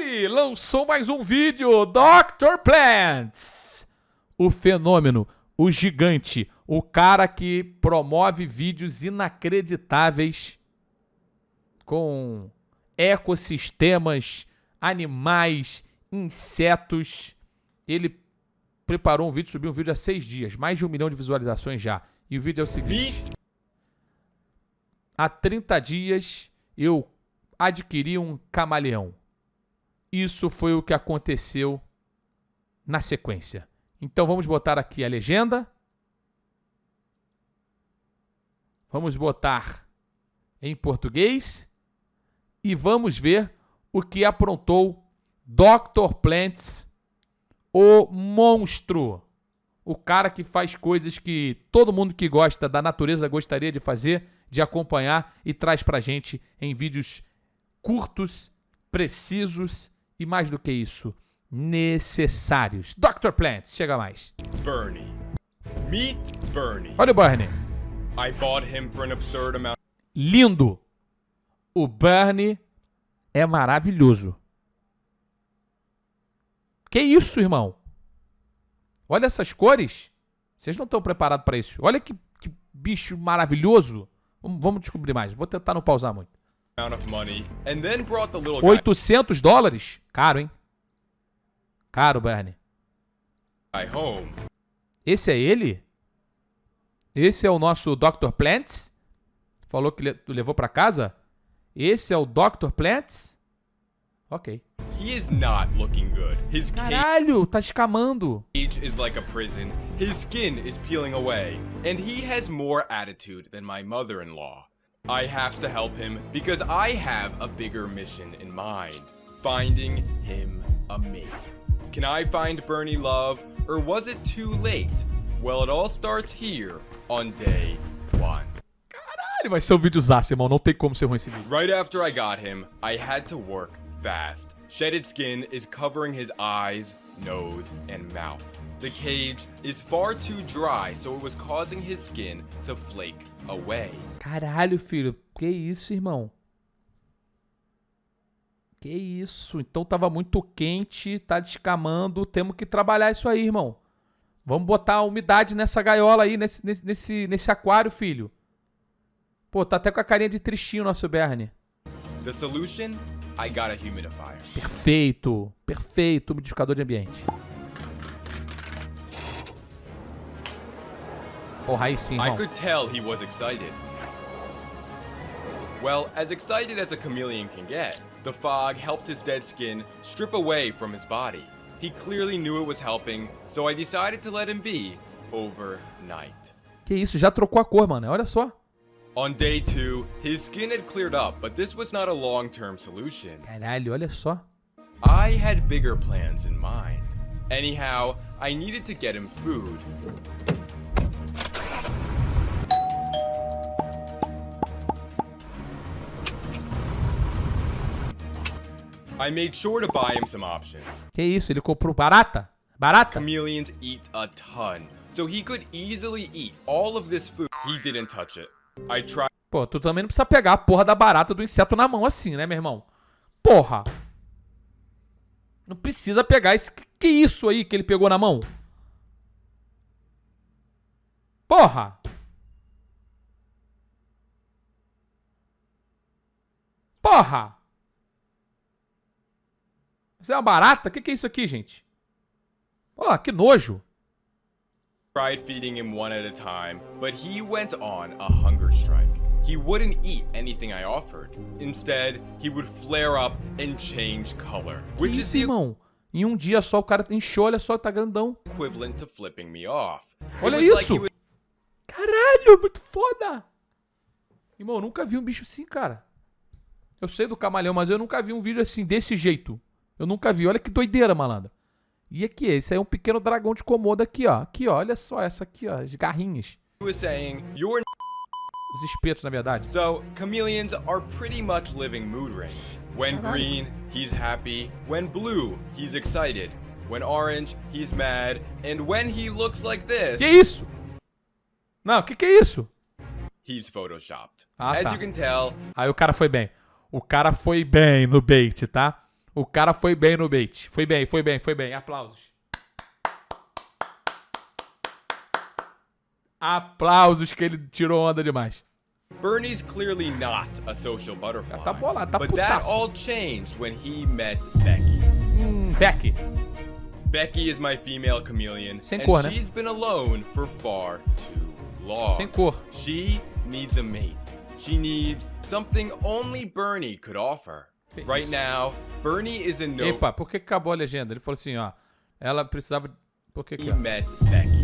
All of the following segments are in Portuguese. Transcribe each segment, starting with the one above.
Ele lançou mais um vídeo, Dr. Plants. O fenômeno, o gigante, o cara que promove vídeos inacreditáveis com ecossistemas, animais, insetos. Ele preparou um vídeo, subiu um vídeo há 6 dias, mais de 1 milhão de visualizações já. E o vídeo é o seguinte: há 30 dias eu adquiri um camaleão. Isso foi o que aconteceu na sequência. Então vamos botar aqui a legenda. Vamos botar em português. E vamos ver o que aprontou Dr. Plants, o monstro. O cara que faz coisas que todo mundo que gosta da natureza gostaria de fazer, de acompanhar, e traz pra gente em vídeos curtos, precisos e, mais do que isso, necessários. Dr. Plants, chega mais. Bernie. Meet Bernie. Olha o Bernie. I bought him for an absurd amount. Lindo. O Bernie é maravilhoso. Que isso, irmão? Olha essas cores. Vocês não estão preparados para isso. Olha que bicho maravilhoso. Vamos descobrir mais. Vou tentar não pausar muito. Of money, and then brought the little guy $800? Caro, hein? Caro, Bernie. home. Esse é ele? Esse é o nosso Dr. Plants? Falou que levou para casa? Esse é o Dr. Plants? Ok. He is not looking good. His Caralho, tá escamando. cage is like a prison. His skin is peeling away, and he has more attitude than my mother-in-law. I have to help him because I have a bigger mission in mind. Finding him a mate. Can I find Bernie love, or was it too late? Well, it all starts here on day 1. Caralho, vai ser um videozaço, irmão. Não tem como ser ruim esse vídeo. Right after I got him, I had to work fast. Shedded skin is covering his eyes, nose, and mouth. The cage is far too dry, so it was causing his skin to flake away. Caralho, filho. Que isso, irmão? Que isso? Então tava muito quente, tá descamando. Temos que trabalhar isso aí, irmão. Vamos botar umidade nessa gaiola aí, nesse aquário, filho. Pô, tá até com a carinha de tristinho o nosso Bernie. The solution? I got a humidifier. Perfeito. Perfeito, umidificador de ambiente. Porra, aí sim, I irmão. could tell he was excited. Well, as excited as a chameleon can get, the fog helped his dead skin strip away from his body. He clearly knew it was helping, so I decided to let him be overnight. Que isso, já trocou a cor, mano. Olha só. On day 2, his skin had cleared up, but this was not a long-term solution. Caralho, olha só. I had bigger plans in mind. Anyhow, I needed to get him food. I made sure to buy him some options. Que isso, ele comprou barata? Barata? Chameleons eat a ton, so he could easily eat all of this food. He didn't touch it. I tried. Pô, tu também não precisa pegar a porra da barata do inseto na mão assim, né, meu irmão? Porra! Não precisa pegar esse... Que isso aí que ele pegou na mão? Porra! Porra! Isso é uma barata? Que é isso aqui, gente? Porra, que nojo! Tried feeding him one at a time, but he went on a hunger strike. He wouldn't eat anything I offered. Instead, he would flare up and change color, which is Isso, the irmão. Em um dia só o cara inchou, olha só, tá grandão. equivalent to flipping me off. Olha It was isso! like he was Caralho, muito foda! Irmão, eu nunca vi um bicho assim, cara. Eu sei do camaleão, mas eu nunca vi um vídeo assim, desse jeito. Eu nunca vi. Olha que doideira, malandro. E aqui, esse aí é um pequeno dragão de Komodo aqui, ó. Aqui, ó. Olha só essa aqui, ó. As garrinhas. saying, "You're Os espetos, na verdade. So, chameleons are pretty much living mood rings. When green, he's happy. When blue, he's excited. When orange, he's mad. And when he looks like this, Que isso? Não, que é isso? he's photoshopped. Ah, As tá. you can tell, Aí o cara foi bem. O cara foi bem no bait, tá? O cara foi bem no bait. Foi bem. Aplausos. Aplausos que ele tirou onda demais. Bernie's clearly not a social butterfly. Tá bolado, tá but that putaço. all changed when he met Becky. Becky. Becky is my female chameleon, Sem and cor, né? she's been alone for far too long. Sem cor. She needs a mate. She needs something only Bernie could offer. Right now, Bernie is in no... Epa, por que acabou a legenda? Ele falou assim, ó. Ela precisava... Por que He é? met Becky.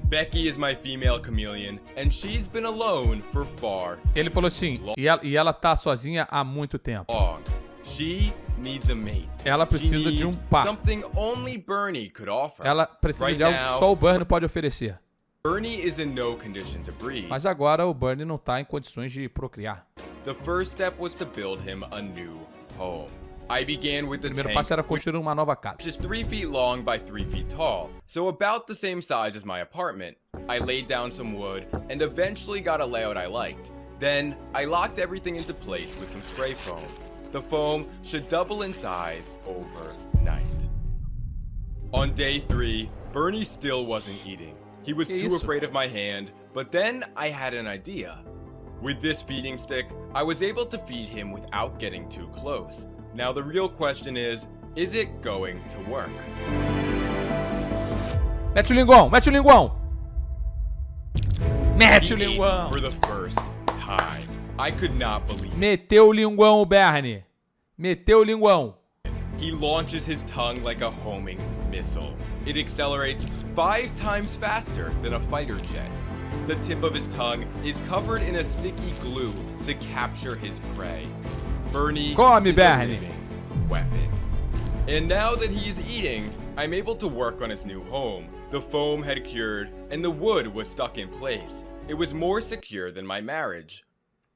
Becky is my female chameleon, and she's been alone for far Ele falou assim, e ela tá sozinha há muito tempo. long. She needs a mate. Ela precisa She de um needs par. something only Bernie could offer. Ela precisa Right de algo now, que só o Bernie pode oferecer. Bernie is in no condition to breed. Mas agora o Bernie não tá em condições de procriar. The first step was to build him a new home. I began with the O primeiro tank, passo era construir uma nova casa. which is 3 feet long by 3 feet tall, so about the same size as my apartment. I laid down some wood and eventually got a layout I liked. Then, I locked everything into place with some spray foam. The foam should double in size overnight. On day 3, Bernie still wasn't eating. He was Que too isso? afraid of my hand, but then I had an idea. With this feeding stick, I was able to feed him without getting too close. Now the real question is it going to work? Mete o linguão, mete o linguão. Mete o He ate linguão. for the first time. I could not believe it. Meteu o linguão, o Bernie. Meteu o linguão. He launches his tongue like a homing missile. It accelerates 5 times faster than a fighter jet. The tip of his tongue is covered in a sticky glue to capture his prey. Bernie Come, is a Bernie. living weapon. And now that he is eating, I'm able to work on his new home. The foam had cured, and the wood was stuck in place. It was more secure than my marriage.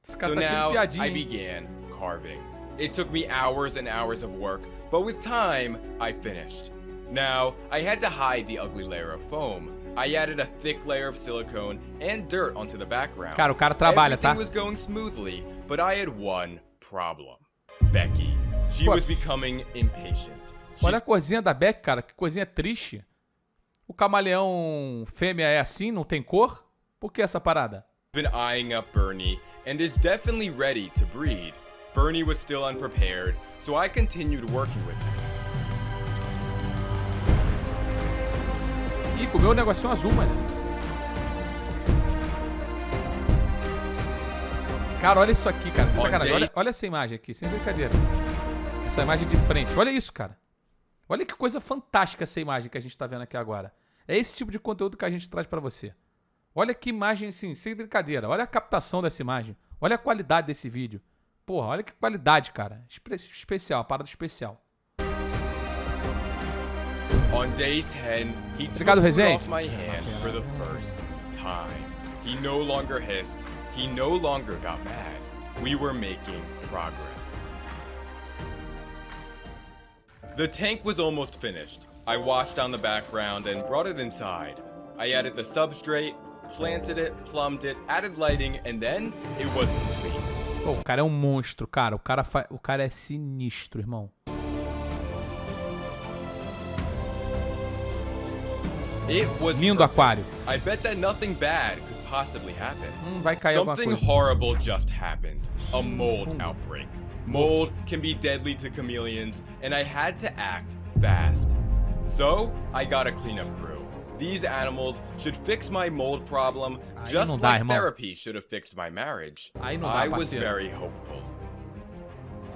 Esse So cara tá cheio now de piadinha, I hein? began carving. It took me hours and hours of work, but with time, I finished. Now, I had to hide the ugly layer of foam. I added a thick layer of silicone and dirt onto the background. Cara, o cara trabalha, Everything tá? was going smoothly, but I had one problem. Becky. She Pô. was becoming impatient. Olha a corzinha da Beck, cara. Que coisinha triste. O camaleão fêmea é assim, não tem cor? Por que essa parada? Been eyeing up Bernie and is definitely ready to breed. Bernie was still unprepared, so I continued working with him. Ih, comeu o negocinho azul, mano. Cara, olha isso aqui, cara. Sem sacanagem. Olha essa imagem aqui, sem brincadeira. Essa imagem de frente. Olha isso, cara. Olha que coisa fantástica essa imagem que a gente tá vendo aqui agora. É esse tipo de conteúdo que a gente traz pra você. Olha que imagem, assim, sem brincadeira. Olha a captação dessa imagem. Olha a qualidade desse vídeo. Porra, olha que qualidade, cara. Especial, parada especial. On day 10, he took Obrigado, food Rezende. off my hand for the first time. He no longer hissed. He no longer got mad. We were making progress. The tank was almost finished. I washed down the background and brought it inside. I added the substrate, planted it, plumbed it, added lighting, and then it was complete. Pô, o cara é um monstro, cara. O cara é sinistro, irmão. It was Lindo perfect. aquário. I bet that nothing bad could possibly happen. Vai cair alguma Something coisa. horrible just happened. A mold outbreak. Mold can be deadly to chameleons, and I had to act fast. So, I got a cleanup crew. These animals should fix my mold problem Aí just não dá, like irmão. therapy should have fixed my marriage. Aí não dá, I was parceiro. very hopeful.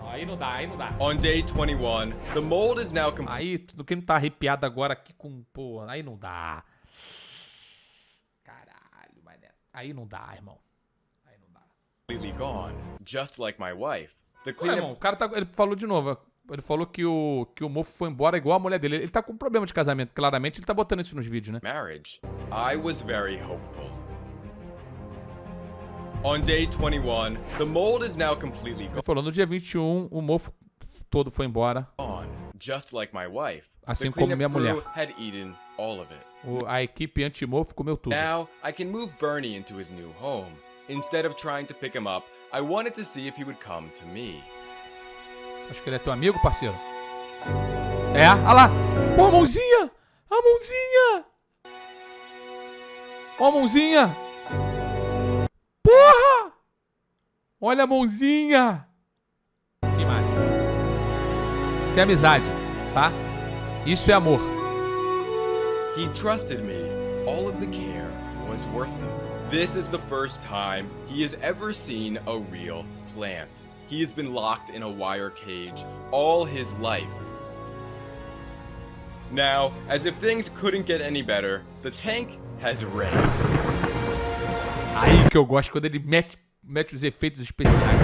Aí não dá, aí não dá. On day 21, the mold is now complete. Aí, tudo que não tá arrepiado agora aqui com... Pô, aí não dá. Caralho, mané. Aí não dá, irmão. Aí não dá. Completely gone, just like my wife. The Ué, cleanup irmão, o cara tá... Ele falou de novo. Ele falou que o mofo foi embora igual a mulher dele. Ele tá com problema de casamento. Claramente, ele tá botando isso nos vídeos, né? marriage. I was very hopeful. On day 21, the mold is now completely Ele falou, no dia 21, o mofo todo foi embora. gone, just like my wife. Assim The como cleanup minha mulher. crew had eaten all of it. A equipe anti-mofo comeu tudo. Now, I can move Bernie into his new home. Instead of trying to pick him up, I wanted to see if he would come to me. Acho que ele é teu amigo, parceiro. É, olha lá. Pô, a mãozinha. A mãozinha. Ó a mãozinha. Porra. Olha a mãozinha. Que mais? Isso é amizade, tá? Isso é amor. He trusted me. All of the care was worth it. This is the first time he has ever seen a real plant. He has been locked in a wire cage all his life. Now, as if things couldn't get any better, the tank has rained. Aí que eu gosto, quando ele mete os efeitos especiais.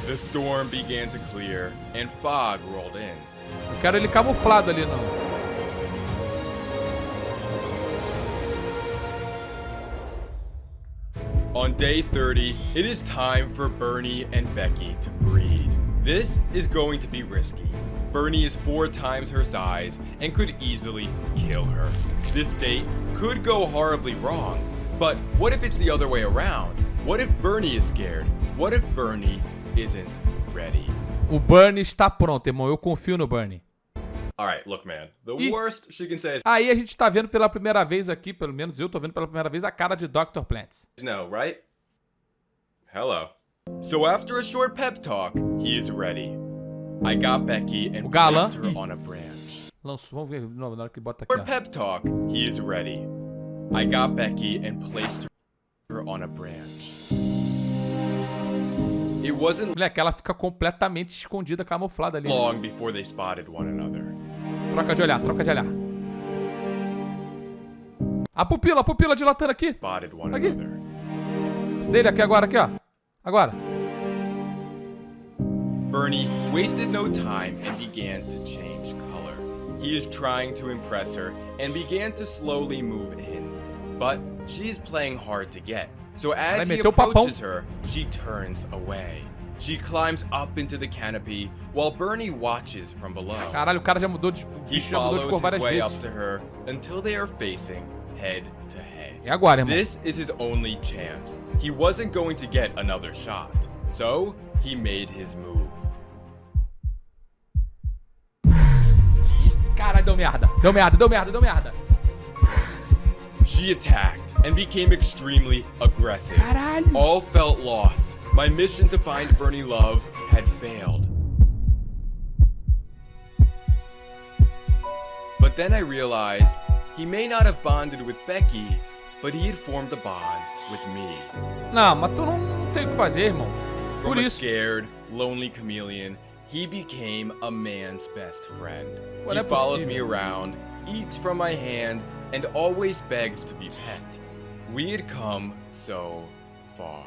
The storm began to clear and fog rolled in. Eu quero ele camuflado ali, não. On day 30, it is time for Bernie and Becky to breed. This is going to be risky. Bernie is 4 times her size and could easily kill her. This date could go horribly wrong, but what if it's the other way around? What if Bernie is scared? What if Bernie isn't ready? O Bernie está pronto, irmão. Eu confio no Bernie. Alright, look man, the E- worst she can say is Aí a gente tá vendo pela primeira vez aqui, pelo menos eu tô vendo pela primeira vez, a cara de Dr. Plants. no, right? Hello. So after a short pep talk, he is ready. I got Becky and galã. placed her on a branch. Lançou, vamos ver de novo na hora que bota aqui, For ó. pep talk, he is ready. I got Becky and placed her on a branch. It wasn't Moleque, ela fica completamente escondida, camuflada ali. long before they spotted one another. Troca de olhar, troca de olhar. A pupila dilatando aqui. Spotted one Aqui. another. Dele aqui agora, aqui, ó. Agora. Bernie wasted no time and began to change color. He is trying to impress her and began to slowly move in. But she is playing hard to get. So as he meteu o papão. approaches her, she turns away. She climbs up into the canopy while Bernie watches from below. Caralho, o cara já mudou de... O He bicho já mudou de follows cor his várias way up vezes. to her until they are facing head to head. É agora, irmão. This is his only chance. He wasn't going to get another shot. So, he made his move. Caralho, deu merda. Deu merda. She attacked and became extremely aggressive. Caralho. All felt lost. My mission to find Bernie Love had failed. But then I realized he may not have bonded with Becky, but he had formed a bond with me. Não, mas tu não tem o que fazer, irmão. From Por a isso. scared, lonely chameleon, he became a man's best friend. Well, He é follows me possível. around, eats from my hand, and always begs to be pet. We had come so far.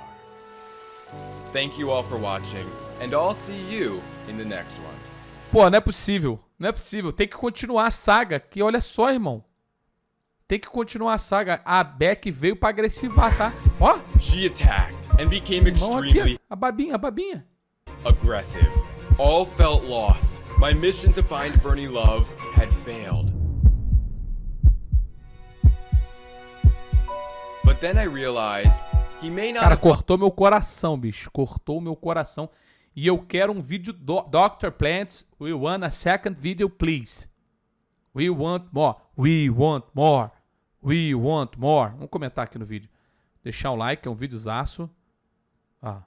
Thank you all for watching, and I'll see you in the next one. Pô, não é possível. Não é possível. Tem que continuar a saga. Que olha só, irmão. Tem que continuar a saga. A Beck veio pra agressivar, tá? Ó. She attacked and became Irmão, aqui, extremely ó. A babinha. aggressive. All felt lost. My mission to find Bernie Love had failed. But then I realized he may not Cara, have cortou meu coração, bicho. Cortou meu coração. E eu quero um vídeo do Dr. Plants. We want a second video, please. We want more. We want more. We want more. Vamos comentar aqui no vídeo. Deixar um like, é um videozaço. Ah.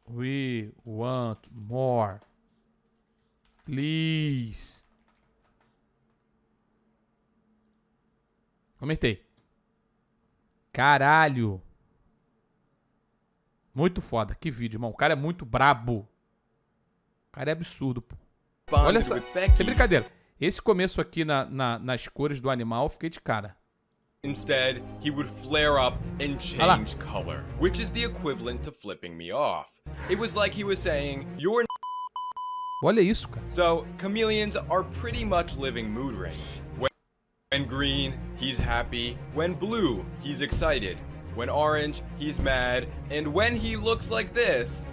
We want more. Please. Comentei. Caralho. Muito foda. Que vídeo, irmão. O cara é muito brabo. O cara é absurdo, pô. Olha bonded essa. with Becky. Sem brincadeira. Esse começo aqui nas cores do animal, eu fiquei de cara. Instead, he would flare up and lá. change color, which is the equivalent to flipping me off. It was like he was saying, "You're." Olha isso, cara. So, chameleons are pretty much living mood rings. When green, he's happy. When blue, he's excited. When orange, he's mad. And when he looks like this,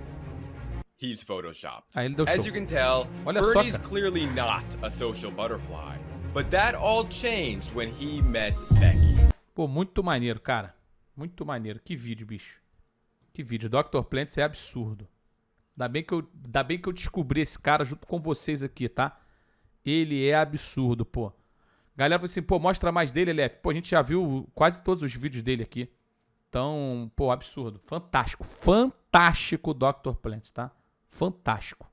he's photoshopped. Ah, ele deu As show. you can tell, Olha só, Bernie's cara. clearly not a social butterfly. But that all changed when he met Becky. Pô, muito maneiro, cara. Muito maneiro. Que vídeo, bicho. Que vídeo. Dr. Plants é absurdo. Ainda bem que eu descobri esse cara junto com vocês aqui, tá? Ele é absurdo, pô. Galera falou assim, pô, mostra mais dele, LF. Pô, a gente já viu quase todos os vídeos dele aqui. Então, pô, absurdo. Fantástico. Fantástico o Dr. Plants, tá? Fantástico.